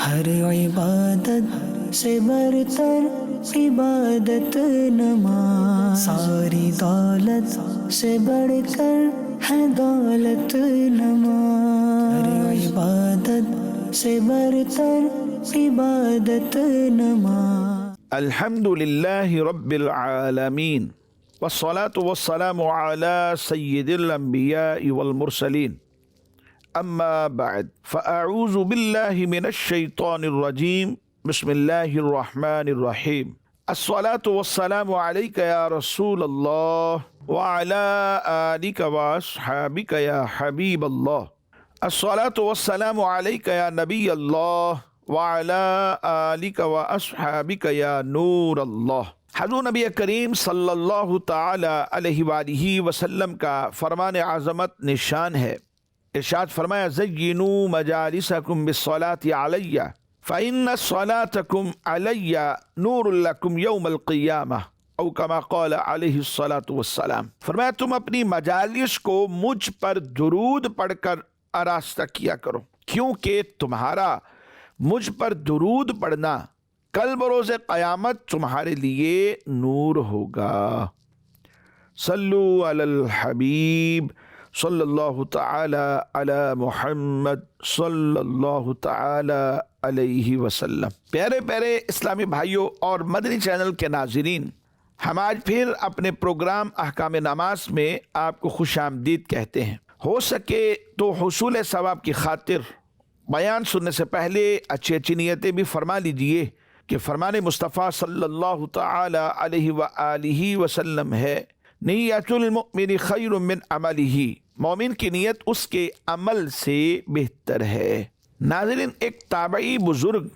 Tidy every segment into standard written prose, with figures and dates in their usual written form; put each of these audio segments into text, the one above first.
ہر عبادت سے برتر عبادت نماز، ساری دولت سے بڑھ کر ہے دولت نماز، ہر عبادت سے برتر عبادت نماز۔ الحمد للہ رب العالمین والصلاة والسلام على سید الانبیاء والمرسلین، اما بعد فاعوذ باللہ من الشیطان الرجیم، بسم اللہ الرحمن الرحیم۔ الصلاة والسلام علیک یا رسول اللہ وعلى آلک واصحابک یا حبیب اللہ۔ الصلاة والسلام علیک یا نبی اللہ وعلى آلک واصحابک یا نور اللہ۔ حضور نبی کریم صلی اللہ تعالی علیہ وآلہ وسلم کا فرمان عظمت نشان ہے۔ ارشاد فرمایا، زینوا مجالسکم بالصلاة علی فإن صلاتکم علی نور لکم یوم القیامہ، او کما قال علیہ الصلاة والسلام۔ فرمایا تم اپنی مجالس کو مجھ پر درود پڑھ کر آراستہ کیا کرو، کیونکہ تمہارا مجھ پر درود پڑھنا کل بروز قیامت تمہارے لیے نور ہوگا۔ صلو علی الحبیب صلی اللہ تعالی علی محمد صلی اللہ تعالی علیہ وسلم۔ پیارے پیارے اسلامی بھائیوں اور مدنی چینل کے ناظرین، ہم آج پھر اپنے پروگرام احکام نماز میں آپ کو خوش آمدید کہتے ہیں۔ ہو سکے تو حصول ثواب کی خاطر بیان سننے سے پہلے اچھی اچھی نیتیں بھی فرما لیجئے کہ فرمان مصطفیٰ صلی اللہ تعالی علیہ وآلہ وسلم ہے، نیت المؤمن خیر من عملہ، مومن کی نیت اس کے عمل سے بہتر ہے۔ ناظرین، ایک تابعی بزرگ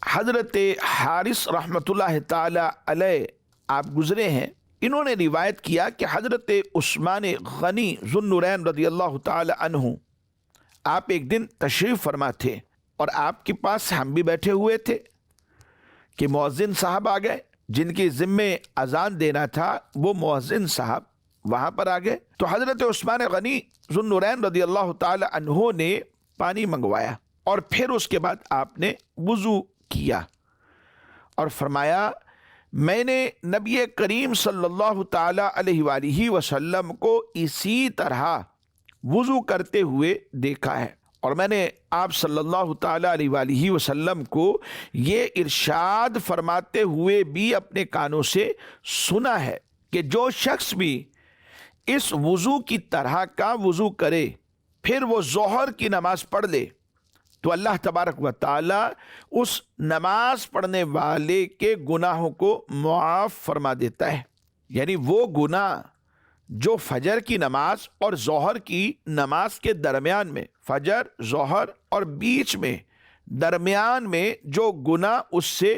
حضرت حارث رحمۃ اللہ تعالی علیہ آپ گزرے ہیں۔ انہوں نے روایت کیا کہ حضرت عثمان غنی ذو النورین رضی اللہ تعالی عنہ آپ ایک دن تشریف فرما تھے، اور آپ کے پاس ہم بھی بیٹھے ہوئے تھے کہ مؤذن صاحب آ گئے، جن کے ذمے اذان دینا تھا وہ مؤذن صاحب وہاں پر آ گئے۔ تو حضرت عثمان غنی ذو النورین رضی اللہ تعالی عنہ نے پانی منگوایا، اور پھر اس کے بعد آپ نے وضو کیا اور فرمایا، میں نے نبی کریم صلی اللہ تعالی علیہ وآلہ وسلم کو اسی طرح وضو کرتے ہوئے دیکھا ہے، اور میں نے آپ صلی اللہ تعالی علیہ وآلہ وسلم کو یہ ارشاد فرماتے ہوئے بھی اپنے کانوں سے سنا ہے کہ جو شخص بھی اس وضو کی طرح کا وضو کرے پھر وہ ظہر کی نماز پڑھ لے تو اللہ تبارک و تعالی اس نماز پڑھنے والے کے گناہوں کو معاف فرما دیتا ہے۔ یعنی وہ گناہ جو فجر کی نماز اور ظہر کی نماز کے درمیان میں، فجر ظہر اور بیچ میں درمیان میں جو گناہ اس سے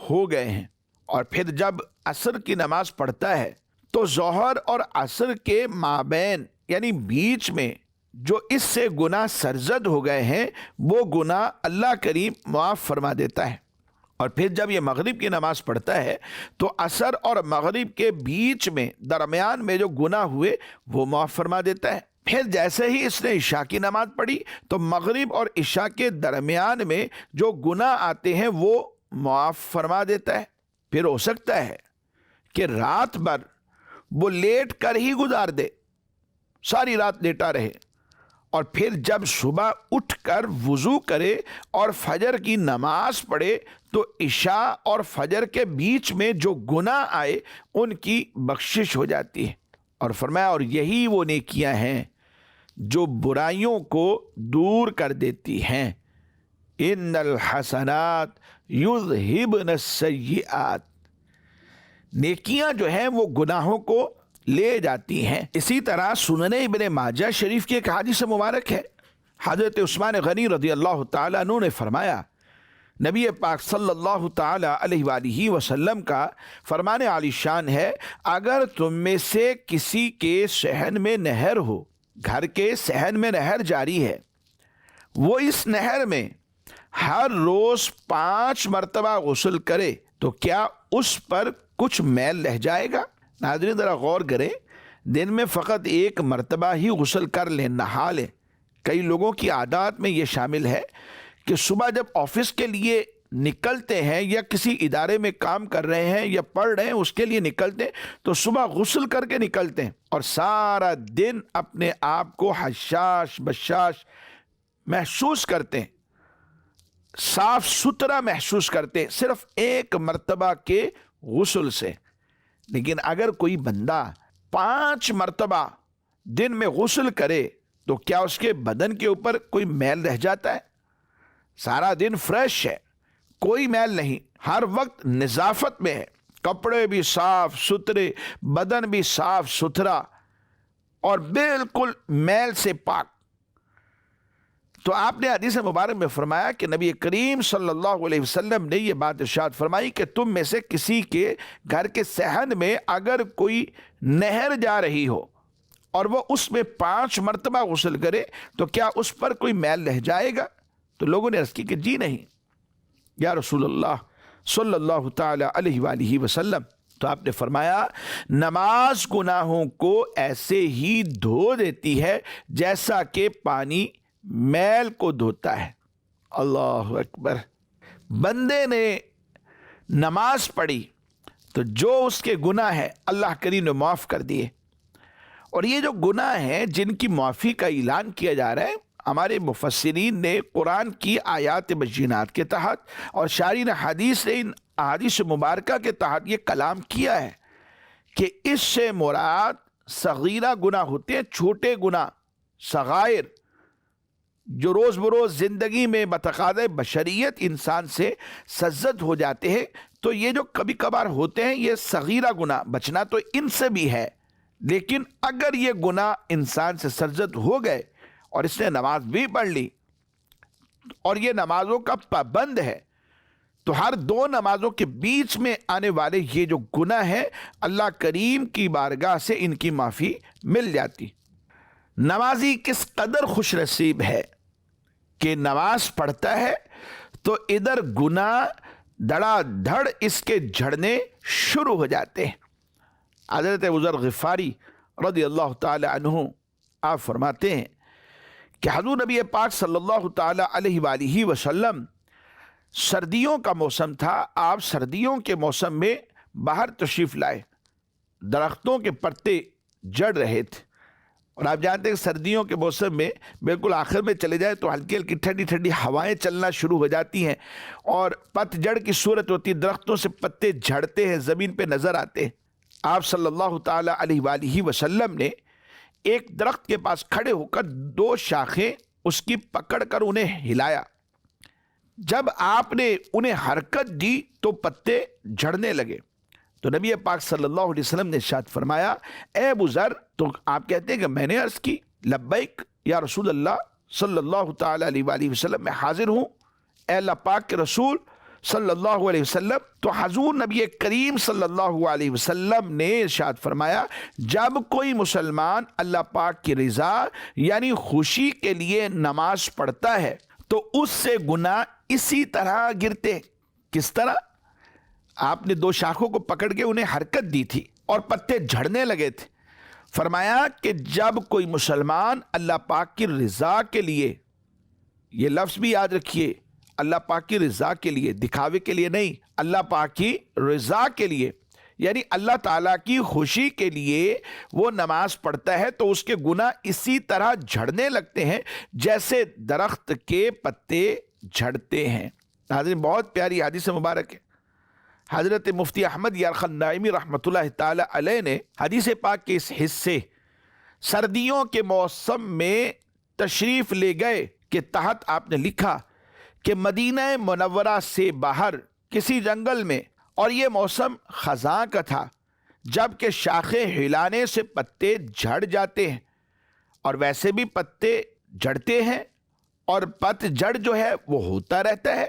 ہو گئے ہیں، اور پھر جب عصر کی نماز پڑھتا ہے تو ظہر اور عصر کے مابین یعنی بیچ میں جو اس سے گناہ سرزد ہو گئے ہیں وہ گناہ اللہ کریم معاف فرما دیتا ہے۔ اور پھر جب یہ مغرب کی نماز پڑھتا ہے تو عصر اور مغرب کے بیچ میں درمیان میں جو گناہ ہوئے وہ معاف فرما دیتا ہے۔ پھر جیسے ہی اس نے عشاء کی نماز پڑھی تو مغرب اور عشاء کے درمیان میں جو گناہ آتے ہیں وہ معاف فرما دیتا ہے۔ پھر ہو سکتا ہے کہ رات بھر وہ لیٹ کر ہی گزار دے، ساری رات لیٹا رہے، اور پھر جب صبح اٹھ کر وضو کرے اور فجر کی نماز پڑھے تو عشاء اور فجر کے بیچ میں جو گناہ آئے ان کی بخشش ہو جاتی ہے۔ اور فرمایا، اور یہی وہ نیکیاں ہیں جو برائیوں کو دور کر دیتی ہیں۔ ان الحسنات یذہبن السیئات، نیکیاں جو ہیں وہ گناہوں کو لے جاتی ہیں۔ اسی طرح سنن ابن ماجہ شریف کی ایک حدیث مبارک ہے، حضرت عثمان غنی رضی اللہ تعالیٰ عنہ نے فرمایا، نبی پاک صلی اللہ تعالیٰ علیہ وآلہ وسلم کا فرمان عالی شان ہے، اگر تم میں سے کسی کے صحن میں نہر ہو، گھر کے صحن میں نہر جاری ہے، وہ اس نہر میں ہر روز 5 مرتبہ غسل کرے تو کیا اس پر کچھ میل رہ جائے گا؟ ناظرین ذرا غور کریں، دن میں فقط 1 مرتبہ ہی غسل کر لیں، نہا لیں۔ کئی لوگوں کی عادات میں یہ شامل ہے کہ صبح جب آفس کے لیے نکلتے ہیں یا کسی ادارے میں کام کر رہے ہیں یا پڑھ رہے ہیں اس کے لیے نکلتے ہیں تو صبح غسل کر کے نکلتے ہیں اور سارا دن اپنے آپ کو حشاش بشاش محسوس کرتے ہیں، صاف ستھرا محسوس کرتے ہیں صرف ایک مرتبہ کے غسل سے۔ لیکن اگر کوئی بندہ 5 مرتبہ دن میں غسل کرے تو کیا اس کے بدن کے اوپر کوئی میل رہ جاتا ہے؟ سارا دن فریش ہے، کوئی میل نہیں، ہر وقت نظافت میں ہے، کپڑے بھی صاف ستھرے، بدن بھی صاف ستھرا اور بالکل میل سے پاک۔ تو آپ نے حدیث مبارک میں فرمایا کہ نبی کریم صلی اللہ علیہ وسلم نے یہ بات ارشاد فرمائی کہ تم میں سے کسی کے گھر کے صحن میں اگر کوئی نہر جا رہی ہو اور وہ اس میں 5 مرتبہ غسل کرے تو کیا اس پر کوئی میل رہ جائے گا؟ تو لوگوں نے عرض کی کہ جی نہیں یا رسول اللہ صلی اللہ تعالی علیہ وآلہ وسلم۔ تو آپ نے فرمایا نماز گناہوں کو ایسے ہی دھو دیتی ہے جیسا کہ پانی میل کو دھوتا ہے۔ اللہ اکبر۔ بندے نے نماز پڑھی تو جو اس کے گناہ ہے اللہ کریم نے معاف کر دیے، اور یہ جو گناہ ہیں جن کی معافی کا اعلان کیا جا رہا ہے، ہمارے مفسرین نے قرآن کی آیات بینات کے تحت اور شارحین حدیث نے ان احادیث مبارکہ کے تحت یہ کلام کیا ہے کہ اس سے مراد صغیرہ گناہ ہوتے ہیں، چھوٹے گناہ، صغائر، جو روز بروز زندگی میں بتقاضۂ بشریت انسان سے سرزد ہو جاتے ہیں۔ تو یہ جو کبھی کبھار ہوتے ہیں یہ صغیرہ گناہ، بچنا تو ان سے بھی ہے، لیکن اگر یہ گناہ انسان سے سرزد ہو گئے اور اس نے نماز بھی پڑھ لی اور یہ نمازوں کا پابند ہے تو ہر 2 نمازوں کے بیچ میں آنے والے یہ جو گناہ ہیں اللہ کریم کی بارگاہ سے ان کی معافی مل جاتی۔ نمازی کس قدر خوش نصیب ہے کہ نماز پڑھتا ہے تو ادھر گناہ دھڑا دھڑ اس کے جھڑنے شروع ہو جاتے ہیں۔ حضرت ابو ذر غفاری رضی اللہ تعالی عنہ آپ فرماتے ہیں کہ حضور نبی پاک صلی اللہ تعالی علیہ وآلہ وسلم سردیوں کا موسم تھا، آپ سردیوں کے موسم میں باہر تشریف لائے، درختوں کے پتے جڑ رہے تھے، اور آپ جانتے ہیں کہ سردیوں کے موسم میں بالکل آخر میں چلے جائے تو ہلکی ہلکی ٹھنڈی ٹھنڈی ہوائیں چلنا شروع ہو جاتی ہیں اور پت جڑ کی صورت ہوتی ہے، درختوں سے پتے جھڑتے ہیں، زمین پہ نظر آتے ہیں۔ آپ صلی اللہ تعالی علیہ وآلہ وسلم نے ایک درخت کے پاس کھڑے ہو کر 2 شاخیں اس کی پکڑ کر انہیں ہلایا۔ جب آپ نے انہیں حرکت دی تو پتے جھڑنے لگے، تو نبی پاک صلی اللہ علیہ وسلم نے ارشاد فرمایا اے ابو ذر، تو آپ کہتے ہیں کہ میں نے عرض کی لبیک یا رسول اللہ صلی اللہ تعالی علیہ وآلہ وسلم، میں حاضر ہوں اے اللہ پاک کے رسول صلی اللہ علیہ وسلم۔ تو حضور نبی کریم صلی اللہ علیہ وسلم نے ارشاد فرمایا جب کوئی مسلمان اللہ پاک کی رضا یعنی خوشی کے لیے نماز پڑھتا ہے تو اس سے گناہ اسی طرح گرتے۔ کس طرح؟ آپ نے 2 شاخوں کو پکڑ کے انہیں حرکت دی تھی اور پتے جھڑنے لگے تھے۔ فرمایا کہ جب کوئی مسلمان اللہ پاک کی رضا کے لیے، یہ لفظ بھی یاد رکھیے، اللہ پاک کی رضا کے لیے، دکھاوے کے لیے نہیں، اللہ پاک کی رضا کے لیے، یعنی اللہ تعالیٰ کی خوشی کے لیے وہ نماز پڑھتا ہے تو اس کے گناہ اسی طرح جھڑنے لگتے ہیں جیسے درخت کے پتے جھڑتے ہیں۔ حضرت بہت پیاری حدیث مبارک ہے۔ حضرت مفتی احمد یارخ النائمی رحمۃ اللہ تعالی علیہ نے حدیث پاک کے اس حصے سردیوں کے موسم میں تشریف لے گئے کے تحت آپ نے لکھا کہ مدینہ منورہ سے باہر کسی جنگل میں، اور یہ موسم خزاں کا تھا، جب کہ شاخیں ہلانے سے پتے جھڑ جاتے ہیں، اور ویسے بھی پتے جھڑتے ہیں اور پت جڑ جو ہے وہ ہوتا رہتا ہے۔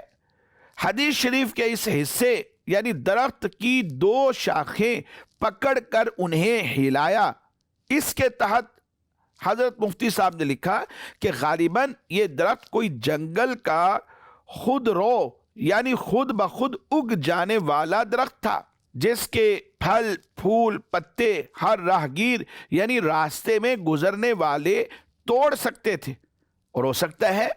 حدیث شریف کے اس حصے یعنی درخت کی 2 شاخیں پکڑ کر انہیں ہلایا، اس کے تحت حضرت مفتی صاحب نے لکھا کہ غالباً یہ درخت کوئی جنگل کا خود رو یعنی خود بخود اگ جانے والا درخت تھا، جس کے پھل پھول پتے ہر راہگیر یعنی راستے میں گزرنے والے توڑ سکتے تھے، اور ہو سکتا ہے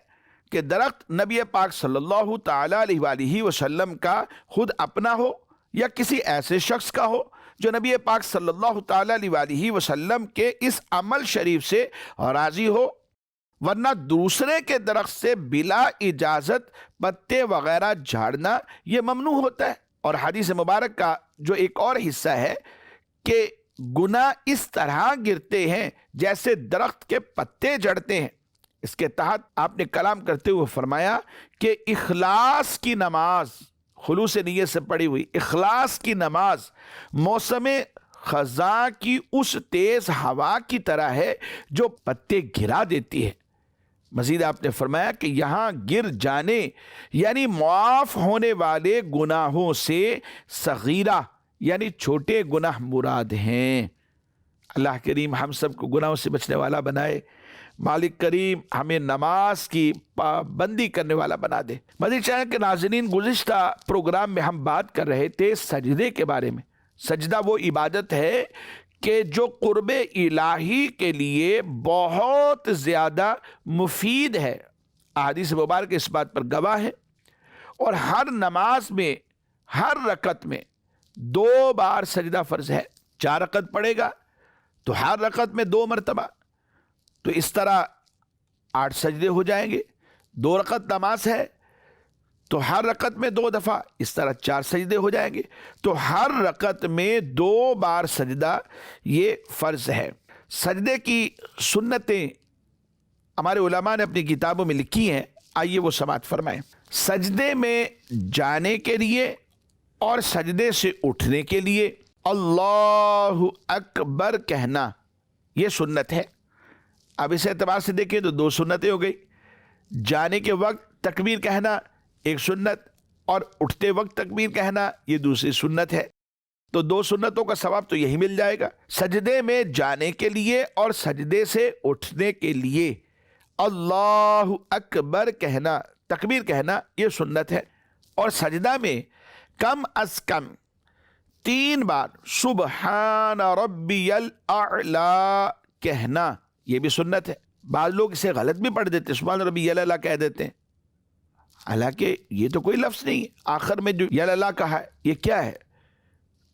کہ درخت نبی پاک صلی اللہ تعالی علیہ وآلہ وسلم کا خود اپنا ہو یا کسی ایسے شخص کا ہو جو نبی پاک صلی اللہ تعالی علیہ وآلہ وسلم کے اس عمل شریف سے راضی ہو، ورنہ دوسرے کے درخت سے بلا اجازت پتے وغیرہ جھاڑنا یہ ممنوع ہوتا ہے۔ اور حدیث مبارک کا جو ایک اور حصہ ہے کہ گناہ اس طرح گرتے ہیں جیسے درخت کے پتے جھڑتے ہیں۔ اس کے تحت آپ نے کلام کرتے ہوئے فرمایا کہ اخلاص کی نماز، خلوص نیت سے پڑھی ہوئی اخلاص کی نماز موسم خزاں کی اس تیز ہوا کی طرح ہے جو پتے گرا دیتی ہے۔ مزید آپ نے فرمایا کہ یہاں گر جانے یعنی معاف ہونے والے گناہوں سے صغیرہ یعنی چھوٹے گناہ مراد ہیں۔ اللہ کریم ہم سب کو گناہوں سے بچنے والا بنائے۔ مالک کریم ہمیں نماز کی پابندی کرنے والا بنا دے۔ مدنی چینل کے ناظرین، گزشتہ پروگرام میں ہم بات کر رہے تھے سجدے کے بارے میں۔ سجدہ وہ عبادت ہے کہ جو قرب الہی کے لیے بہت زیادہ مفید ہے۔ احادیث مبارک اس بات پر گواہ ہے، اور ہر نماز میں ہر رکعت میں 2 بار سجدہ فرض ہے۔ 4 رکعت پڑھے گا تو ہر رکعت میں 2 مرتبہ، تو اس طرح 8 سجدے ہو جائیں گے۔ 2 رکعت نماز ہے تو ہر رکعت میں 2 دفعہ، اس طرح 4 سجدے ہو جائیں گے۔ تو ہر رکعت میں 2 بار سجدہ یہ فرض ہے۔ سجدے کی سنتیں ہمارے علماء نے اپنی کتابوں میں لکھی ہیں، آئیے وہ سماعت فرمائیں۔ سجدے میں جانے کے لیے اور سجدے سے اٹھنے کے لیے اللہ اکبر کہنا یہ سنت ہے۔ اب اس اعتبار سے دیکھیں تو 2 سنتیں ہو گئی۔ جانے کے وقت تکبیر کہنا ایک سنت، اور اٹھتے وقت تکبیر کہنا یہ دوسری سنت ہے۔ تو 2 سنتوں کا ثواب تو یہی مل جائے گا۔ سجدے میں جانے کے لیے اور سجدے سے اٹھنے کے لیے اللہ اکبر کہنا، تکبیر کہنا یہ سنت ہے، اور سجدہ میں کم از کم 3 بار سبحان ربی الاعلی کہنا یہ بھی سنت ہے۔ بعض لوگ اسے غلط بھی پڑھ دیتے، سبحان ربی الاعلی کہہ دیتے ہیں، حالانکہ یہ تو کوئی لفظ نہیں ہے۔ آخر میں جو یلالا کہا ہے یہ کیا ہے؟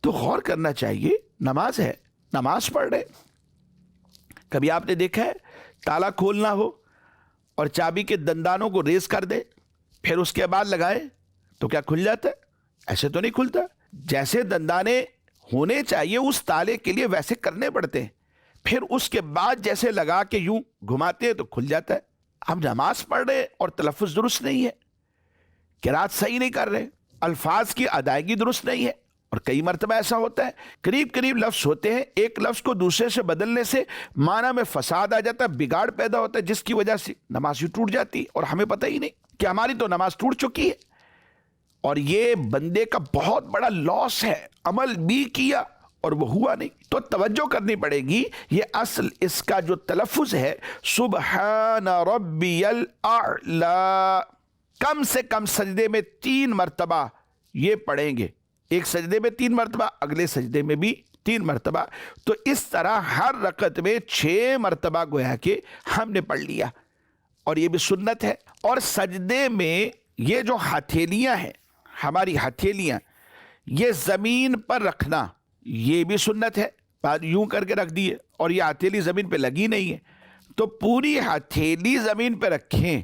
تو غور کرنا چاہیے، نماز ہے، نماز پڑھ رہے۔ کبھی آپ نے دیکھا ہے تالا کھولنا ہو اور چابی کے دندانوں کو ریز کر دے پھر اس کے بعد لگائے تو کیا کھل جاتا ہے؟ ایسے تو نہیں کھلتا۔ جیسے دندانے ہونے چاہیے اس تالے کے لیے ویسے کرنے پڑتے ہیں، پھر اس کے بعد جیسے لگا کے یوں گھماتے ہیں تو کھل جاتا ہے۔ ہم نماز پڑھ رہے اور تلفظ درست نہیں ہے، قرات صحیح نہیں کر رہے، الفاظ کی ادائیگی درست نہیں ہے، اور کئی مرتبہ ایسا ہوتا ہے قریب لفظ ہوتے ہیں، ایک لفظ کو دوسرے سے بدلنے سے معنی میں فساد آ جاتا ہے، بگاڑ پیدا ہوتا ہے، جس کی وجہ سے نماز ہی ٹوٹ جاتی ہے اور ہمیں پتہ ہی نہیں کہ ہماری تو نماز ٹوٹ چکی ہے۔ اور یہ بندے کا بہت بڑا لاس ہے، عمل بھی کیا اور وہ ہوا نہیں۔ تو توجہ کرنی پڑے گی، یہ اصل اس کا جو تلفظ ہے سبحان ربی الاعلی، کم سے کم سجدے میں 3 مرتبہ یہ پڑھیں گے، ایک سجدے میں 3 مرتبہ، اگلے سجدے میں بھی 3 مرتبہ، تو اس طرح ہر رکعت میں 6 مرتبہ گویا کہ ہم نے پڑھ لیا، اور یہ بھی سنت ہے۔ اور سجدے میں یہ جو ہتھیلیاں ہیں، ہماری ہتھیلیاں، یہ زمین پر رکھنا یہ بھی سنت ہے۔ بعد یوں کر کے رکھ دیے اور یہ ہتھیلی زمین پہ لگی نہیں ہے، تو پوری ہتھیلی زمین پہ رکھیں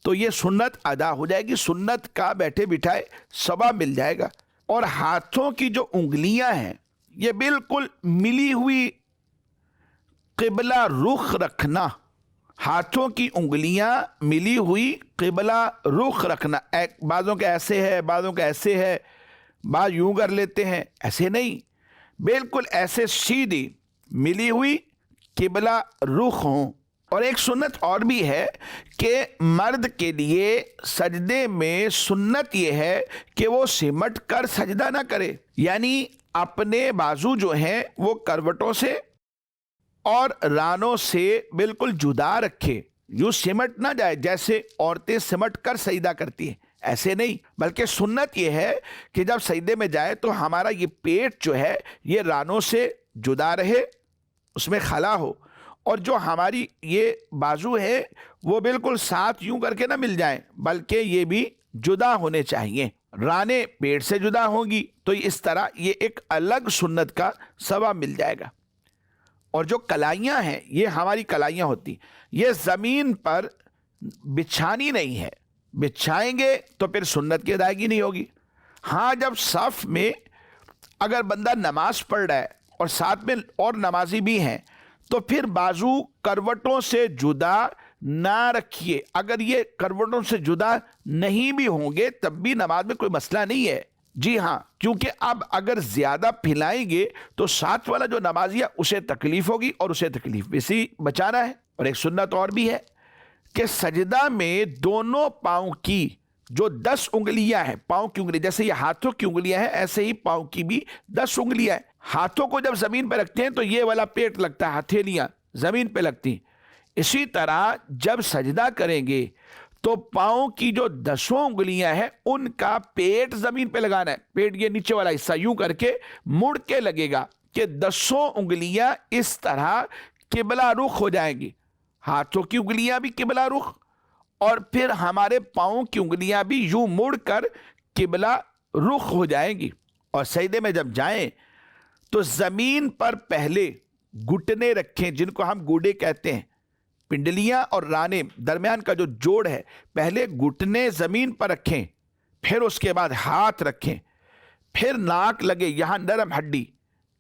تو یہ سنت ادا ہو جائے گی، سنت کا بیٹھے بٹھائے ثواب مل جائے گا۔ اور ہاتھوں کی جو انگلیاں ہیں یہ بالکل ملی ہوئی قبلہ رخ رکھنا، ہاتھوں کی انگلیاں ملی ہوئی قبلہ رخ رکھنا، بعضوں کے ایسے ہے، بعضوں کے ایسے ہے، بعض یوں کر لیتے ہیں، ایسے نہیں، بالکل ایسے سیدھی ملی ہوئی قبلہ رخ ہوں۔ اور ایک سنت اور بھی ہے کہ مرد کے لیے سجدے میں سنت یہ ہے کہ وہ سمٹ کر سجدہ نہ کرے، یعنی اپنے بازو جو ہیں وہ کروٹوں سے اور رانوں سے بالکل جدا رکھے، یوں سمٹ نہ جائے جیسے عورتیں سمٹ کر سجدہ کرتی ہیں، ایسے نہیں، بلکہ سنت یہ ہے کہ جب سجدے میں جائے تو ہمارا یہ پیٹ جو ہے یہ رانوں سے جدا رہے، اس میں خلا ہو، اور جو ہماری یہ بازو ہے وہ بالکل ساتھ یوں کر کے نہ مل جائیں، بلکہ یہ بھی جدا ہونے چاہیے۔ رانے پیٹ سے جدا ہوں گی تو اس طرح یہ ایک الگ سنت کا ثواب مل جائے گا۔ اور جو کلائیاں ہیں، یہ ہماری کلائیاں ہوتی، یہ زمین پر بچھانی نہیں ہے، بچھائیں گے تو پھر سنت کی ادائیگی نہیں ہوگی۔ ہاں جب صف میں اگر بندہ نماز پڑھ رہا ہے اور ساتھ میں اور نمازی بھی ہیں تو پھر بازو کروٹوں سے جدا نہ رکھیے۔ اگر یہ کروٹوں سے جدا نہیں بھی ہوں گے تب بھی نماز میں کوئی مسئلہ نہیں ہے۔ جی ہاں، کیونکہ اب اگر زیادہ پھیلائیں گے تو ساتھ والا جو نمازی ہے اسے تکلیف ہوگی اور اسے تکلیف بھی سے بچانا ہے۔ اور ایک سنت اور بھی ہے کہ سجدہ میں دونوں پاؤں کی جو 10 انگلیاں ہیں، پاؤں کی انگلی جیسے یہ ہاتھوں کی انگلیاں ہیں ایسے ہی پاؤں کی بھی 10 انگلیاں ہیں۔ ہاتھوں کو جب زمین پہ رکھتے ہیں تو یہ والا پیٹ لگتا ہے، ہتھیلیاں زمین پہ لگتی ہیں۔ اسی طرح جب سجدہ کریں گے تو پاؤں کی جو 10 انگلیاں ہیں ان کا پیٹ زمین پہ لگانا ہے۔ پیٹ یہ نیچے والا حصہ یوں کر کے مڑ کے لگے گا کہ 10 انگلیاں اس طرح قبلہ رخ ہو جائیں گی۔ ہاتھوں کی انگلیاں بھی قبلہ رخ اور پھر ہمارے پاؤں کی انگلیاں بھی یوں مڑ کر قبلہ رخ ہو جائیں گی۔ اور سجدے میں جب جائیں تو زمین پر پہلے گھٹنے رکھیں، جن کو ہم گوڑے کہتے ہیں۔ پنڈلیاں اور رانے درمیان کا جو جوڑ ہے، پہلے گھٹنے زمین پر رکھیں، پھر اس کے بعد ہاتھ رکھیں، پھر ناک لگے، یہاں نرم ہڈی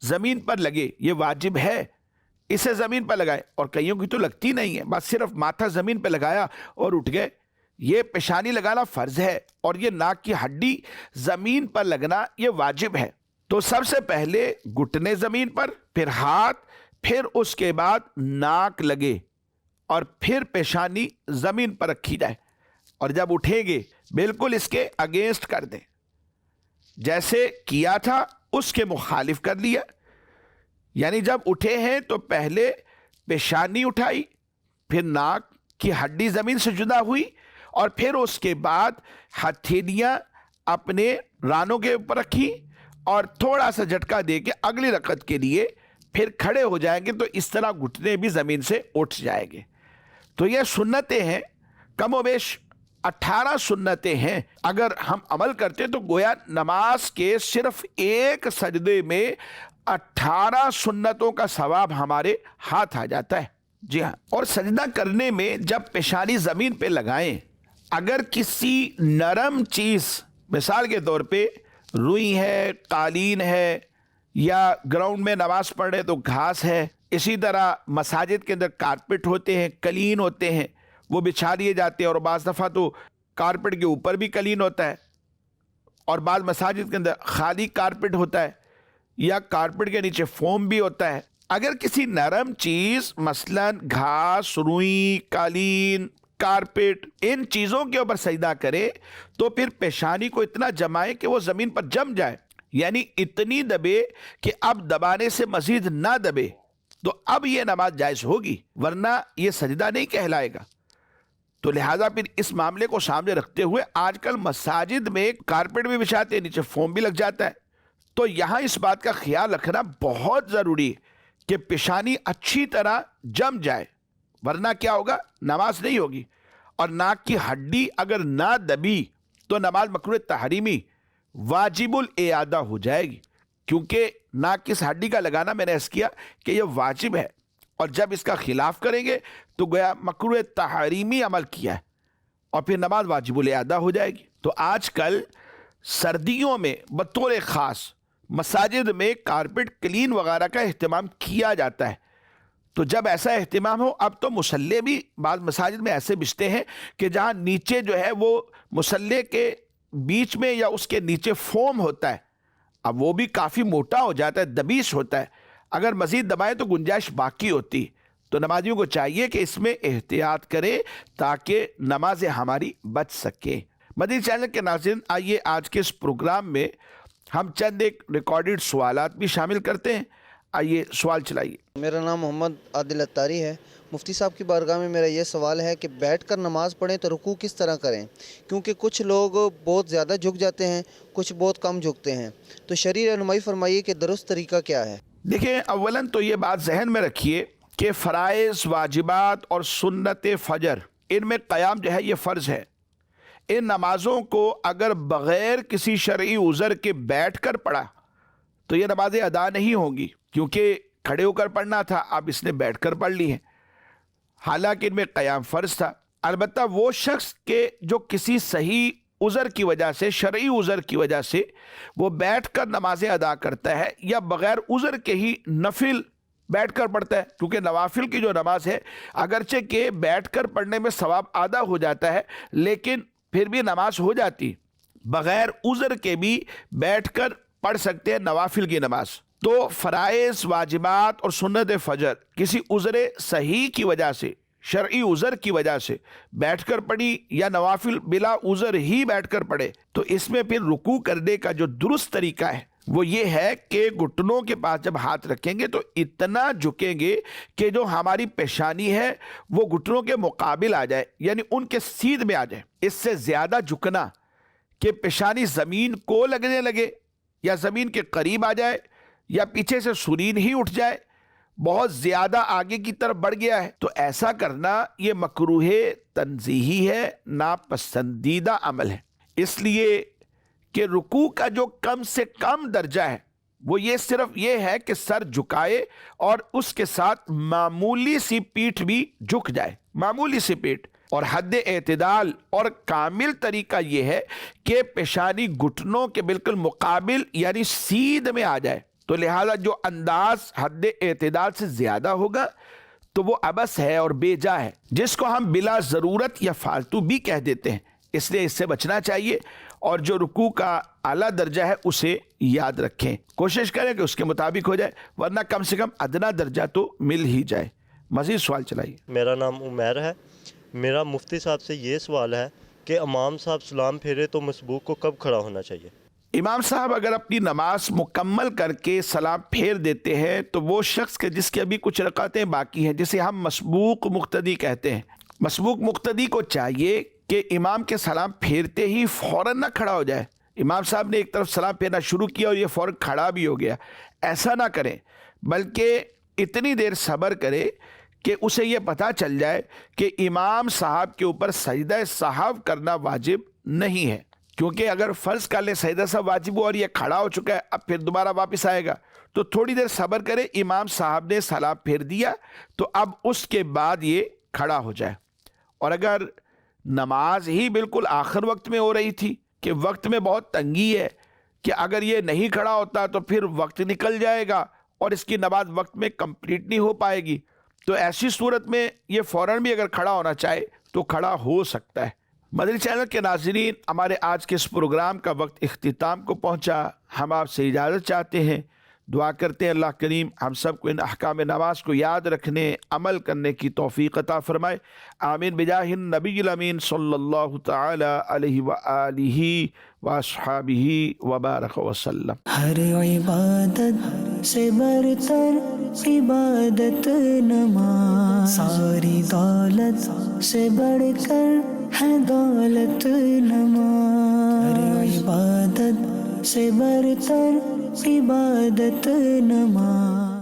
زمین پر لگے، یہ واجب ہے، اسے زمین پر لگائے۔ اور کئیوں کی تو لگتی نہیں ہے، بس صرف ماتھا زمین پہ لگایا اور اٹھ گئے۔ یہ پیشانی لگانا فرض ہے اور یہ ناک کی ہڈی زمین پر لگنا یہ واجب ہے۔ تو سب سے پہلے گھٹنے زمین پر، پھر ہاتھ، پھر اس کے بعد ناک لگے اور پھر پیشانی زمین پر رکھی جائے۔ اور جب اٹھیں گے بالکل اس کے اگینسٹ کر دیں، جیسے کیا تھا اس کے مخالف کر لیا۔ یعنی جب اٹھے ہیں تو پہلے پیشانی اٹھائی، پھر ناک کی ہڈی زمین سے جدا ہوئی اور پھر اس کے بعد ہتھیلیاں اپنے رانوں کے اوپر رکھی اور تھوڑا سا جھٹکا دے کے اگلی رکعت کے لیے پھر کھڑے ہو جائیں گے، تو اس طرح گھٹنے بھی زمین سے اٹھ جائیں گے۔ تو یہ سنتیں ہیں، کم و بیش 18 سنتیں ہیں۔ اگر ہم عمل کرتے تو گویا نماز کے صرف ایک سجدے میں 18 سنتوں کا ثواب ہمارے ہاتھ آ جاتا ہے۔ جی ہاں، اور سجدہ کرنے میں جب پیشانی زمین پہ لگائیں، اگر کسی نرم چیز، مثال کے طور پہ روئی ہے، قالین ہے، یا گراؤنڈ میں نماز پڑھ رہے تو گھاس ہے، اسی طرح مساجد کے اندر کارپٹ ہوتے ہیں، قلین ہوتے ہیں، وہ بچھا دیے جاتے ہیں، اور بعض دفعہ تو کارپٹ کے اوپر بھی قلین ہوتا ہے، اور بعض مساجد کے اندر خالی کارپٹ ہوتا ہے، یا کارپٹ کے نیچے فوم بھی ہوتا ہے۔ اگر کسی نرم چیز مثلاً گھاس، روئی، قالین، کارپٹ، ان چیزوں کے اوپر سجدہ کرے تو پھر پیشانی کو اتنا جمائے کہ وہ زمین پر جم جائے، یعنی اتنی دبے کہ اب دبانے سے مزید نہ دبے، تو اب یہ نماز جائز ہوگی، ورنہ یہ سجدہ نہیں کہلائے گا۔ تو لہٰذا پھر اس معاملے کو سامنے رکھتے ہوئے آج کل مساجد میں کارپٹ بھی بچھاتے ہیں، نیچے فوم بھی لگ جاتا ہے، تو یہاں اس بات کا خیال رکھنا بہت ضروری ہے کہ پیشانی اچھی طرح جم جائے، ورنہ کیا ہوگا، نماز نہیں ہوگی۔ اور ناک کی ہڈی اگر نہ دبی تو نماز مکروہ تحریمی واجب الاعادہ ہو جائے گی، کیونکہ ناک کی اس ہڈی کا لگانا میں نے عرض کیا کہ یہ واجب ہے، اور جب اس کا خلاف کریں گے تو گویا مکروہ تحریمی عمل کیا ہے، اور پھر نماز واجب الاعادہ ہو جائے گی۔ تو آج کل سردیوں میں بطور خاص مساجد میں کارپٹ، قلین وغیرہ کا اہتمام کیا جاتا ہے۔ تو جب ایسا اہتمام ہو، اب تو مصلے بھی بعض مساجد میں ایسے بچتے ہیں کہ جہاں نیچے جو ہے وہ مصلے کے بیچ میں یا اس کے نیچے فوم ہوتا ہے، اب وہ بھی کافی موٹا ہو جاتا ہے، دبیش ہوتا ہے، اگر مزید دبائیں تو گنجائش باقی ہوتی۔ تو نمازیوں کو چاہیے کہ اس میں احتیاط کریں تاکہ نمازیں ہماری بچ سکیں۔ مدنی چینل کے ناظرین، آئیے آج کے اس پروگرام میں ہم چند ایک ریکارڈڈ سوالات بھی شامل کرتے ہیں۔ آئیے سوال چلائیے۔ میرا نام محمد عادل اتاری ہے۔ مفتی صاحب کی بارگاہ میں میرا یہ سوال ہے کہ بیٹھ کر نماز پڑھیں تو رکوع کس طرح کریں، کیونکہ کچھ لوگ بہت زیادہ جھک جاتے ہیں، کچھ بہت کم جھکتے ہیں، تو شرعی رہنمائی فرمائیے کہ درست طریقہ کیا ہے۔ دیکھیں، اولاً تو یہ بات ذہن میں رکھیے کہ فرائض واجبات اور سنت فجر ان میں قیام جو ہے یہ فرض ہے. ان نمازوں کو اگر بغیر کسی شرعی عذر کے بیٹھ کر پڑھا تو یہ نمازیں ادا نہیں ہوں گی، کیونکہ کھڑے ہو کر پڑھنا تھا، اب اس نے بیٹھ کر پڑھ لی ہیں، حالانکہ ان میں قیام فرض تھا. البتہ وہ شخص کے جو کسی صحیح عذر کی وجہ سے، شرعی عذر کی وجہ سے وہ بیٹھ کر نمازیں ادا کرتا ہے یا بغیر عذر کے ہی نفل بیٹھ کر پڑھتا ہے، کیونکہ نوافل کی جو نماز ہے اگرچہ کہ بیٹھ کر پڑھنے میں ثواب آدھا ہو جاتا ہے لیکن پھر بھی نماز ہو جاتی، بغیر عذر کے بھی بیٹھ کر پڑھ سکتے ہیں نوافل کی نماز. تو فرائض واجبات اور سنت فجر کسی عذر صحیح کی وجہ سے، شرعی عذر کی وجہ سے بیٹھ کر پڑھی یا نوافل بلا عذر ہی بیٹھ کر پڑھے تو اس میں پھر رکوع کرنے کا جو درست طریقہ ہے وہ یہ ہے کہ گھٹنوں کے پاس جب ہاتھ رکھیں گے تو اتنا جھکیں گے کہ جو ہماری پیشانی ہے وہ گھٹنوں کے مقابل آ جائے، یعنی ان کے سیدھ میں آ جائے. اس سے زیادہ جھکنا کہ پیشانی زمین کو لگنے لگے یا زمین کے قریب آ جائے یا پیچھے سے سرین ہی اٹھ جائے، بہت زیادہ آگے کی طرف بڑھ گیا ہے، تو ایسا کرنا یہ مکروہ تنزیہی ہے، ناپسندیدہ عمل ہے. اس لیے کہ رکوع کا جو کم سے کم درجہ ہے وہ یہ صرف یہ ہے کہ سر جھکائے اور اس کے ساتھ معمولی سی پیٹھ بھی جھک جائے، معمولی سی پیٹھ. اور حد اعتدال اور کامل طریقہ یہ ہے کہ پیشانی گھٹنوں کے بالکل مقابل یعنی سیدھ میں آ جائے. تو لہذا جو انداز حد اعتدال سے زیادہ ہوگا تو وہ عبث ہے اور بے جا ہے، جس کو ہم بلا ضرورت یا فالتو بھی کہہ دیتے ہیں. اس لیے اس سے بچنا چاہیے اور جو رکوع کا اعلیٰ درجہ ہے اسے یاد رکھیں، کوشش کریں کہ اس کے مطابق ہو جائے، ورنہ کم سے کم ادنا درجہ تو مل ہی جائے. مزید سوال چلائیے. میرا نام عمیر ہے. میرا مفتی صاحب سے یہ سوال ہے کہ امام صاحب سلام پھیرے تو مسبوق کو کب کھڑا ہونا چاہیے؟ امام صاحب اگر اپنی نماز مکمل کر کے سلام پھیر دیتے ہیں تو وہ شخص کے جس کے ابھی کچھ رکعتیں باقی ہیں، جسے ہم مسبوق مقتدی کہتے ہیں، مسبوق مقتدی کو چاہیے کہ امام کے سلام پھیرتے ہی فوراً نہ کھڑا ہو جائے. امام صاحب نے ایک طرف سلام پھیرنا شروع کیا اور یہ فوراً کھڑا بھی ہو گیا، ایسا نہ کریں، بلکہ اتنی دیر صبر کرے کہ اسے یہ پتہ چل جائے کہ امام صاحب کے اوپر سجدہ سہو کرنا واجب نہیں ہے. کیونکہ اگر فرض کر لیں سجدہ سہو واجب ہو اور یہ کھڑا ہو چکا ہے، اب پھر دوبارہ واپس آئے گا، تو تھوڑی دیر صبر کرے، امام صاحب نے سلام پھیر دیا تو اب اس کے بعد یہ کھڑا ہو جائے. اور اگر نماز ہی بالکل آخر وقت میں ہو رہی تھی کہ وقت میں بہت تنگی ہے کہ اگر یہ نہیں کھڑا ہوتا تو پھر وقت نکل جائے گا اور اس کی نماز وقت میں کمپلیٹ نہیں ہو پائے گی، تو ایسی صورت میں یہ فوراً بھی اگر کھڑا ہونا چاہے تو کھڑا ہو سکتا ہے. مدنی چینل کے ناظرین، ہمارے آج کے اس پروگرام کا وقت اختتام کو پہنچا. ہم آپ سے اجازت چاہتے ہیں، دعا کرتے ہیں اللہ کریم ہم سب کو ان احکام نماز کو یاد رکھنے، عمل کرنے کی توفیق عطا فرمائے. آمین بجاہ النبی الامین صلی اللہ تعالی علیہ وآلہ واصحابہ وبارک وسلم. ہر عبادت سے برتر عبادت نماز، ساری دولت سے بڑھ کر ہے دولت نماز. ہر عبادت سے برتر عبادت نماز.